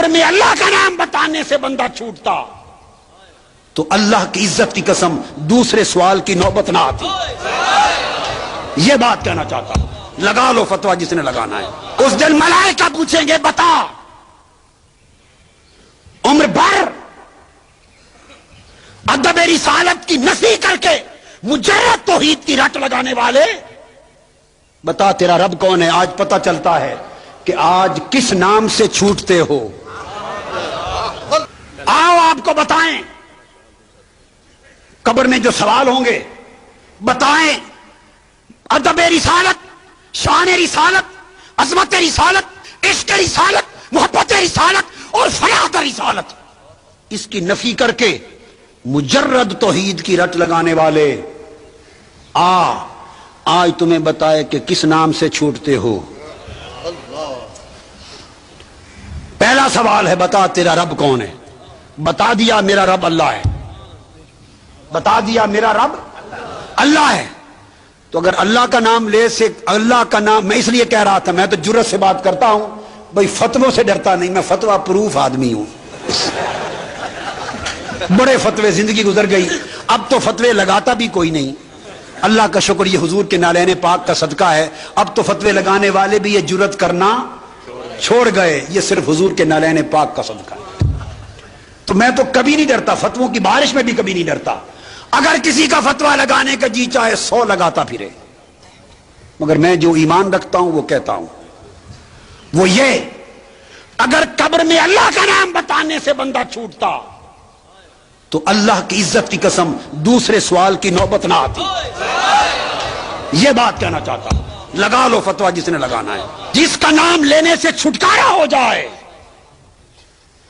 قبر میں اللہ کا نام بتانے سے بندہ چھوٹتا تو اللہ کی عزت کی قسم دوسرے سوال کی نوبت نہ آتی. یہ بات کہنا چاہتا ہوں. لگا لو فتویٰ جس نے لگانا ہے. اس دن ملائکہ پوچھیں گے بتا عمر بھر ادب رسالت کی نفی کر کے مجرد توحید کی رٹ لگانے والے، بتا تیرا رب کون ہے. آج پتہ چلتا ہے کہ آج کس نام سے چھوٹتے ہو. آؤ آپ کو بتائیں. قبر میں جو سوال ہوں گے بتائیں ادب رسالت، شان رسالت، عظمت رسالت، عشق رسالت، محبت رسالت اور فلاح رسالت، اس کی نفی کر کے مجرد توحید کی رٹ لگانے والے آج تمہیں بتائے کہ کس نام سے چھوٹتے ہو. پہلا سوال ہے بتا تیرا رب کون ہے. بتا دیا میرا رب اللہ ہے. بتا دیا میرا رب اللہ ہے. تو اگر اللہ کا نام لے سے اللہ کا نام، میں اس لیے کہہ رہا تھا، میں تو جرت سے بات کرتا ہوں بھائی، فتووں سے ڈرتا نہیں، میں فتوہ پروف آدمی ہوں. بڑے فتوے زندگی گزر گئی، اب تو فتوے لگاتا بھی کوئی نہیں. اللہ کا شکر یہ حضور کے نالین پاک کا صدقہ ہے، اب تو فتوے لگانے والے بھی یہ جرت کرنا چھوڑ گئے. یہ صرف حضور کے نالین پاک کا صدقہ ہے. تو میں تو کبھی نہیں ڈرتا، فتووں کی بارش میں بھی کبھی نہیں ڈرتا. اگر کسی کا فتویٰ لگانے کا جی چاہے 100 لگاتا پھرے، مگر میں جو ایمان رکھتا ہوں وہ کہتا ہوں، وہ یہ اگر قبر میں اللہ کا نام بتانے سے بندہ چھوٹتا تو اللہ کی عزت کی قسم دوسرے سوال کی نوبت نہ آتی. یہ بات کہنا چاہتا ہوں. لگا لو فتویٰ جس نے لگانا ہے. جس کا نام لینے سے چھٹکارا ہو جائے.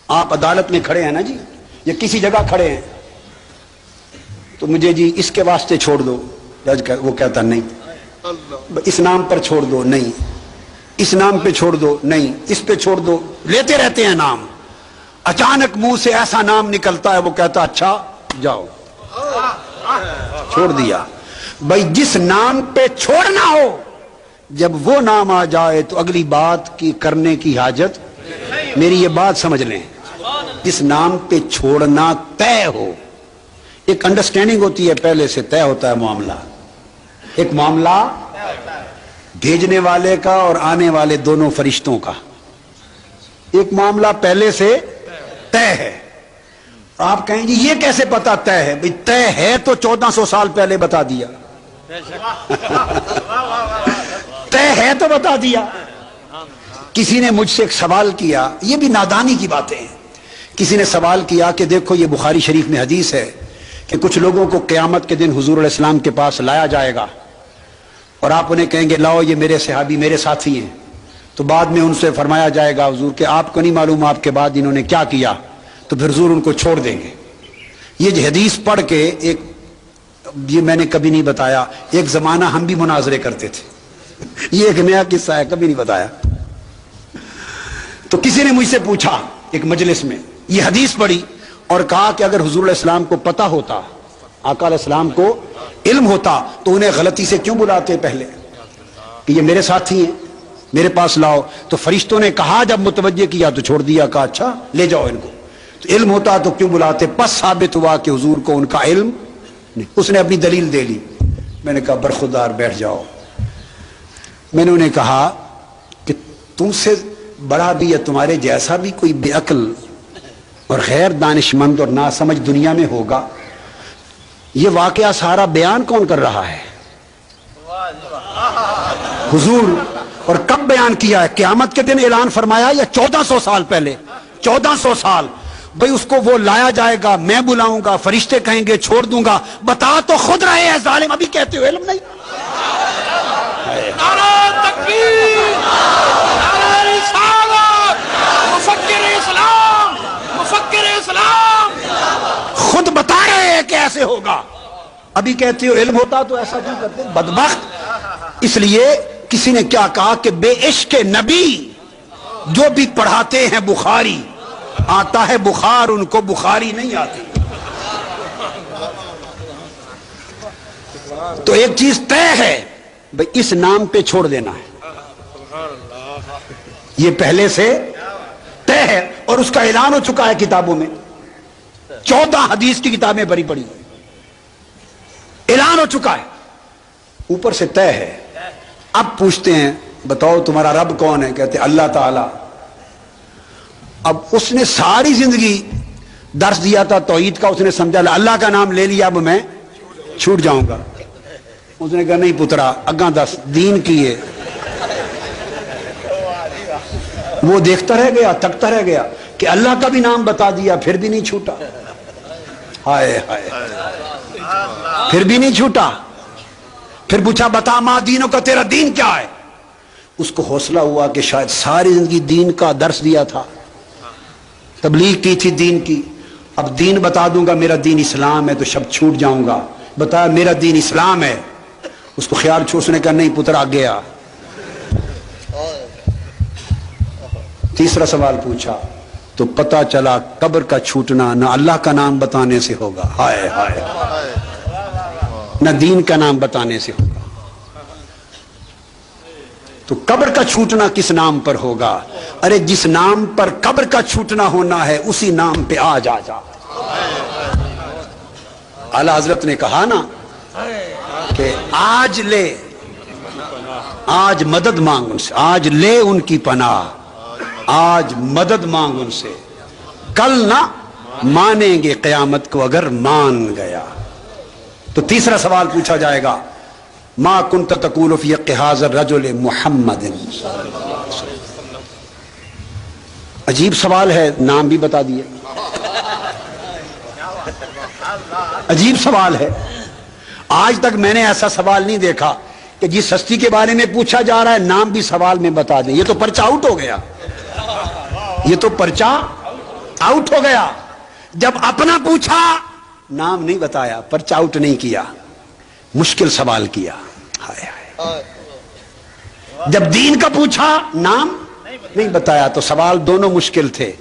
آپ عدالت میں کھڑے ہیں نا جی، یا کسی جگہ کھڑے ہیں، تو مجھے جی اس کے واسطے چھوڑ دو، جج وہ کہتا نہیں، اس نام پر چھوڑ دو، نہیں، اس نام پہ چھوڑ دو، نہیں، اس پہ چھوڑ دو. لیتے رہتے ہیں نام. اچانک منہ سے ایسا نام نکلتا ہے وہ کہتا اچھا جاؤ، چھوڑ دیا. بھائی جس نام پہ چھوڑنا ہو جب وہ نام آ جائے تو اگلی بات کی کرنے کی حاجت. میری یہ بات سمجھ لیں، جس نام پہ چھوڑنا طے ہو، ایک انڈرسٹینڈنگ ہوتی ہے، پہلے سے طے ہوتا ہے معاملہ. ایک معاملہ بھیجنے والے کا اور آنے والے دونوں فرشتوں کا، ایک معاملہ پہلے سے طے ہے. آپ کہیں گے یہ کیسے پتا طے ہے؟ بھئی طے ہے تو 1400 سال پہلے بتا دیا. طے ہے تو بتا دیا. کسی نے مجھ سے ایک سوال کیا، یہ بھی نادانی کی باتیں ہیں. کسی نے سوال کیا کہ دیکھو یہ بخاری شریف میں حدیث ہے کہ کچھ لوگوں کو قیامت کے دن حضور علیہ السلام کے پاس لایا جائے گا اور آپ انہیں کہیں گے لاؤ یہ میرے صحابی میرے ساتھی ہیں. تو بعد میں ان سے فرمایا جائے گا حضور کہ آپ کو نہیں معلوم آپ کے بعد انہوں نے کیا کیا، تو پھر حضور ان کو چھوڑ دیں گے. یہ حدیث پڑھ کے یہ میں نے کبھی نہیں بتایا، ایک زمانہ ہم بھی مناظرے کرتے تھے. یہ ایک نیا قصہ ہے، کبھی نہیں بتایا. تو کسی نے مجھ سے پوچھا ایک مجلس میں، یہ حدیث پڑھی اور کہا کہ اگر حضور علیہ السلام کو پتہ ہوتا، آقا علیہ السلام کو علم ہوتا تو انہیں غلطی سے کیوں بلاتے پہلے کہ یہ میرے ساتھی ہیں میرے پاس لاؤ. تو فرشتوں نے کہا جب متوجہ کیا تو چھوڑ دیا، کہا اچھا لے جاؤ ان کو. تو علم ہوتا تو کیوں بلاتے؟ پس ثابت ہوا کہ حضور کو ان کا علم نہیں. اس نے اپنی دلیل دے لی. میں نے کہا برخودار بیٹھ جاؤ. میں نے انہیں کہا کہ تم سے بڑا بھی یا تمہارے جیسا بھی کوئی بے عقل اور غیر دانش مند اور ناسمجھ دنیا میں ہوگا. یہ واقعہ سارا بیان کون کر رہا ہے؟ حضور. اور کب بیان کیا ہے؟ قیامت کے دن اعلان فرمایا یا 1400 سال پہلے؟ 1400 سال. بھئی اس کو وہ لایا جائے گا، میں بلاؤں گا، فرشتے کہیں گے چھوڑ دوں گا. بتا تو خود رہے ہیں ظالم، ابھی کہتے ہو علم نہیں. نعرہ تکبیر، نعرہ رسالت، مفکر اسلام، مفکر اسلام. خود بتا رہے ہیں کہ ایسے ہوگا، ابھی کہتے ہو علم ہوتا تو ایسا کیوں کرتے؟ بدبخت. اس لیے کسی نے کیا کہا کہ بے عشق نبی جو بھی پڑھاتے ہیں بخاری، آتا ہے بخار ان کو بخاری نہیں آتی. تو ایک چیز طے ہے بھئی اس نام پہ چھوڑ دینا ہے، یہ پہلے سے طے ہے. اور اور اس کا اعلان ہو چکا ہے کتابوں میں، 14 حدیث کی کتابیں بھری پڑی، اعلان ہو چکا ہے، اوپر سے طے ہے۔ اب پوچھتے ہیں بتاؤ تمہارا رب کون ہے؟ کہتے ہیں اللہ تعالی۔ اب اس نے ساری زندگی درس دیا تھا توحید کا، اس نے سمجھا اللہ کا نام لے لیا اب میں چھوٹ جاؤں گا۔ اس نے کہا نہیں پترا اگاں دس دین کی ہے۔ وہ دیکھتا رہ گیا، تکتا رہ گیا کہ اللہ کا بھی نام بتا دیا پھر بھی نہیں چھوٹا، ہائے ہائے، پھر بھی نہیں چھوٹا۔ پھر پوچھا بتا ماں دینوں کا، تیرا دین کیا ہے؟ اس کو حوصلہ ہوا کہ شاید ساری زندگی دین کا درس دیا تھا، تبلیغ کی تھی دین کی، اب دین بتا دوں گا میرا دین اسلام ہے تو شب چھوٹ جاؤں گا، بتایا میرا دین اسلام ہے۔ اس کو خیال چھوڑ، اس نے کہا نہیں پتر آگے آ۔ تیسرا سوال پوچھا تو پتا چلا قبر کا چھوٹنا نہ اللہ کا نام بتانے سے ہوگا، ہائے ہائے، نہ دین کا نام بتانے سے ہوگا۔ تو قبر کا چھوٹنا کس نام پر ہوگا؟ ارے جس نام پر قبر کا چھوٹنا ہونا ہے اسی نام پہ آج آ جا۔ اعلی حضرت نے کہا نا کہ آج لے، آج مدد مانگ ان سے، آج لے ان کی پناہ، آج مدد مانگ ان سے، کل نہ مانیں گے قیامت کو اگر مان گیا۔ تو تیسرا سوال پوچھا جائے گا ما کنت تقول فی حق ھذا الرجل محمد۔ عجیب سوال ہے، نام بھی بتا دیے، عجیب سوال ہے۔ آج تک میں نے ایسا سوال نہیں دیکھا کہ جس ہستی کے بارے میں پوچھا جا رہا ہے نام بھی سوال میں بتا دیں۔ یہ تو پرچہ آؤٹ ہو گیا، یہ تو پرچہ آؤٹ ہو گیا۔ جب اپنا پوچھا نام نہیں بتایا، پرچہ آؤٹ نہیں کیا، مشکل سوال کیا، ہائے ہائے۔ جب دین کا پوچھا نام نہیں بتایا تو سوال دونوں مشکل تھے۔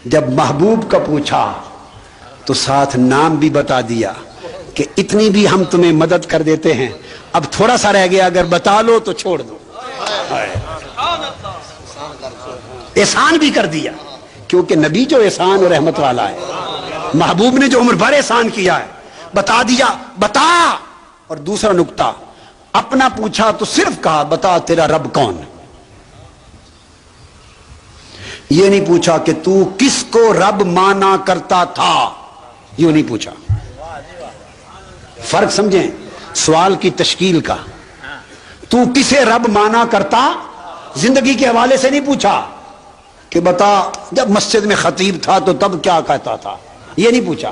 جب محبوب کا پوچھا تو ساتھ نام بھی بتا دیا کہ اتنی بھی ہم تمہیں مدد کر دیتے ہیں، اب تھوڑا سا رہ گیا، اگر بتا لو تو چھوڑ دو۔ احسان بھی کر دیا، کیونکہ نبی جو احسان اور رحمت والا ہے، محبوب نے جو عمر بھر احسان کیا ہے، بتا دیا، بتا۔ اور دوسرا نکتہ، اپنا پوچھا تو صرف کہا بتا تیرا رب کون ہے، یہ نہیں پوچھا کہ تو کس کو رب مانا کرتا تھا، یہ نہیں پوچھا۔ فرق سمجھیں سوال کی تشکیل کا۔ تو کسے رب مانا کرتا، زندگی کے حوالے سے نہیں پوچھا کہ بتا جب مسجد میں خطیب تھا تو تب کیا کہتا تھا، یہ نہیں پوچھا۔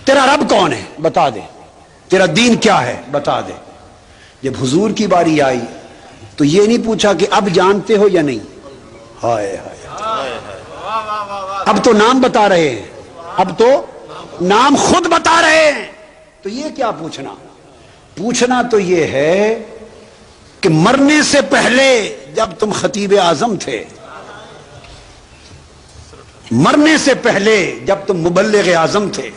تیرا رب کون ہے بتا دے، تیرا دین کیا ہے بتا دے۔ جب حضور کی باری آئی تو یہ نہیں پوچھا کہ اب جانتے ہو یا نہیں، ہائے ہائے، اب تو نام بتا رہے ہیں، اب تو نام خود بتا رہے ہیں، تو یہ کیا پوچھنا؟ پوچھنا تو یہ ہے کہ مرنے سے پہلے جب تم خطیب اعظم تھے، مرنے سے پہلے جب تم مبلغ اعظم تھے،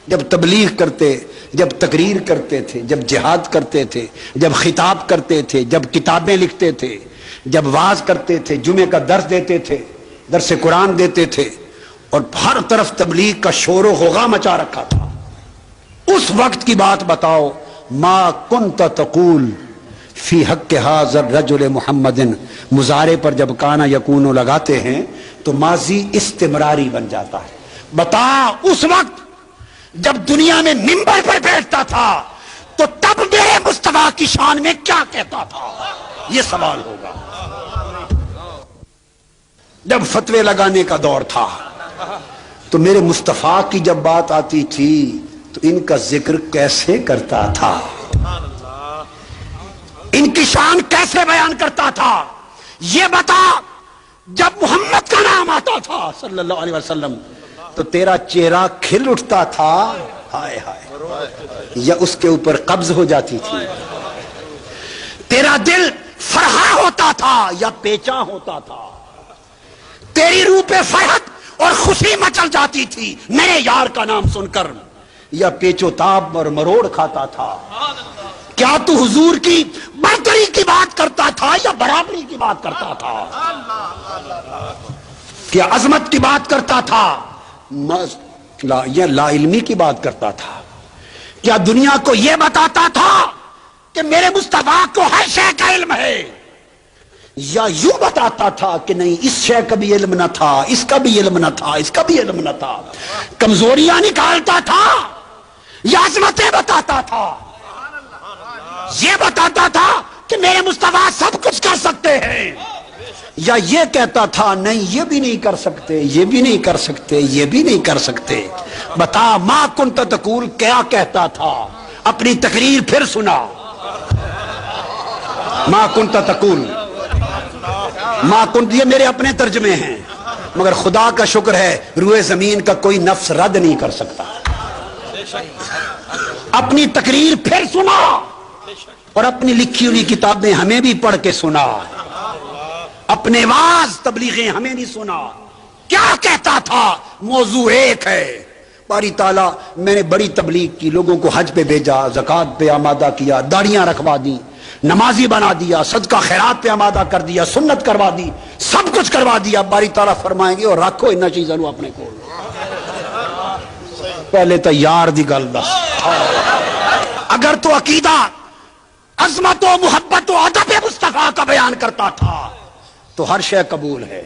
جب تبلیغ کرتے، جب تقریر کرتے تھے، جب جہاد کرتے تھے، جب خطاب کرتے تھے، جب کتابیں لکھتے تھے، جب واعظ کرتے تھے، جمعے کا درس دیتے تھے، درس قرآن دیتے تھے، اور ہر طرف تبلیغ کا شور و غوغا مچا رکھا تھا، اس وقت کی بات بتاؤ۔ ما کنت تقول فی حق ھذا الرجل محمد، مضارع پر جب کانا یکون لگاتے ہیں تو ماضی استمراری بن جاتا ہے۔ بتا اس وقت جب دنیا میں منبر پر بیٹھتا تھا تو تب میرے مصطفیٰ کی شان میں کیا کہتا تھا، یہ سوال ہوگا۔ جب فتوے لگانے کا دور تھا تو میرے مصطفیٰ کی جب بات آتی تھی تو ان کا ذکر کیسے کرتا تھا، ان کی شان کیسے بیان کرتا تھا، یہ بتا۔ جب محمد کا نام آتا تھا صلی اللہ علیہ وسلم تو تیرا چہرہ کھل اٹھتا تھا، ہائے ہائے، یا اس کے اوپر قبض ہو جاتی تھی، تیرا دل فرحا ہوتا تھا یا پیچا ہوتا تھا، تیری روح پہ فرحت اور خوشی مچل جاتی تھی نئے یار کا نام سن کر، یا پیچو تاب اور مروڑ کھاتا تھا۔ کیا تو حضور کی برتری کی بات کرتا تھا یا برابری کی بات کرتا تھا؟ کیا عظمت کی بات کرتا تھا؟ یا لا علمی کی بات کرتا تھا؟ کیا دنیا کو یہ بتاتا تھا کہ میرے مصطفیٰ کو ہر شے کا علم ہے؟ یا یوں بتاتا تھا کہ نہیں اس شے کا بھی علم نہ تھا، اس کا بھی علم نہ تھا، اس کا بھی علم نہ تھا؟ کمزوریاں نکالتا تھا یا عظمتیں بتاتا تھا؟ یہ بتاتا تھا کہ میرے مصطفیٰ سب کچھ کر سکتے ہیں، یا یہ کہتا تھا نہیں یہ بھی نہیں کر سکتے، یہ بھی نہیں کر سکتے، یہ بھی نہیں کر سکتے؟ بتا ما کنت تقول کیا کہتا تھا؟ اپنی تقریر پھر سنا۔ ما کنت تقول، ما کنت یہ میرے اپنے ترجمے ہیں، مگر خدا کا شکر ہے روئے زمین کا کوئی نفس رد نہیں کر سکتا۔ اپنی تقریر پھر سنا اور اپنی لکھی ہوئی کتابیں ہمیں بھی پڑھ کے سنا، اپنے واز تبلیغیں ہمیں نہیں سنا۔ کیا کہتا تھا؟ موضوع ایک ہے۔ باری تعالیٰ میں نے بڑی تبلیغ کی، لوگوں کو حج پہ بھیجا، زکوٰۃ پہ آمادہ کیا، داڑیاں رکھوا دی، نمازی بنا دیا، صدقہ خیرات پہ آمادہ کر دیا، سنت کروا دی، سب کچھ کروا دیا۔ باری تعالیٰ فرمائیں گے اور رکھو ان چیزوں اپنے کو، پہلے تو یار دی گل دس۔ اگر تو عقیدہ عظمت و محبت و ادب مصطفیٰ کا بیان کرتا تھا تو ہر شے قبول ہے،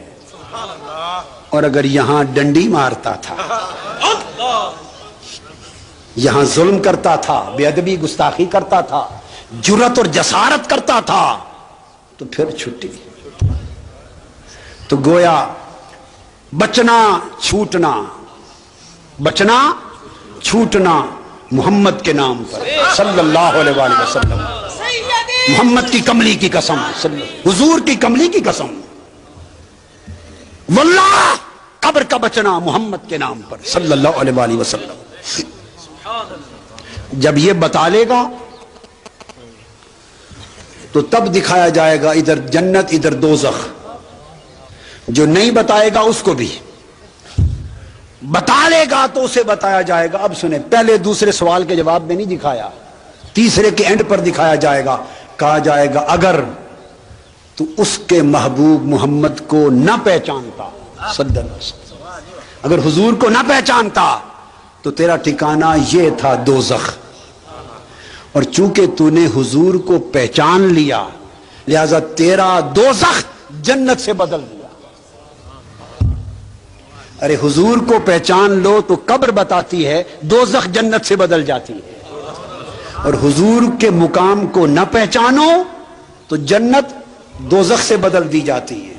اور اگر یہاں ڈنڈی مارتا تھا، یہاں ظلم کرتا تھا، بے ادبی گستاخی کرتا تھا، جرأت اور جسارت کرتا تھا، تو پھر چھٹی۔ تو گویا بچنا چھوٹنا، بچنا چھوٹنا محمد کے نام پر صلی اللہ علیہ وآلہ وسلم، محمد کی کملی کی قسم، حضور کی کملی کی قسم، واللہ قبر کا بچنا محمد کے نام پر صلی اللہ علیہ وآلہ وسلم۔ جب یہ بتا لے گا تو تب دکھایا جائے گا ادھر جنت ادھر دوزخ۔ جو نہیں بتائے گا اس کو بھی بتا لے گا تو اسے بتایا جائے گا۔ اب سنیں، پہلے دوسرے سوال کے جواب میں نہیں دکھایا، تیسرے کے اینڈ پر دکھایا جائے گا۔ کہا جائے گا اگر تو اس کے محبوب محمد کو نہ پہچانتا صلی اللہ علیہ وسلم، اگر حضور کو نہ پہچانتا تو تیرا ٹھکانہ یہ تھا دوزخ، اور چونکہ تو نے حضور کو پہچان لیا لہذا تیرا دوزخ جنت سے بدل دیا۔ ارے حضور کو پہچان لو تو قبر بتاتی ہے، دوزخ جنت سے بدل جاتی ہے، اور حضور کے مقام کو نہ پہچانو تو جنت دوزخ سے بدل دی جاتی ہے۔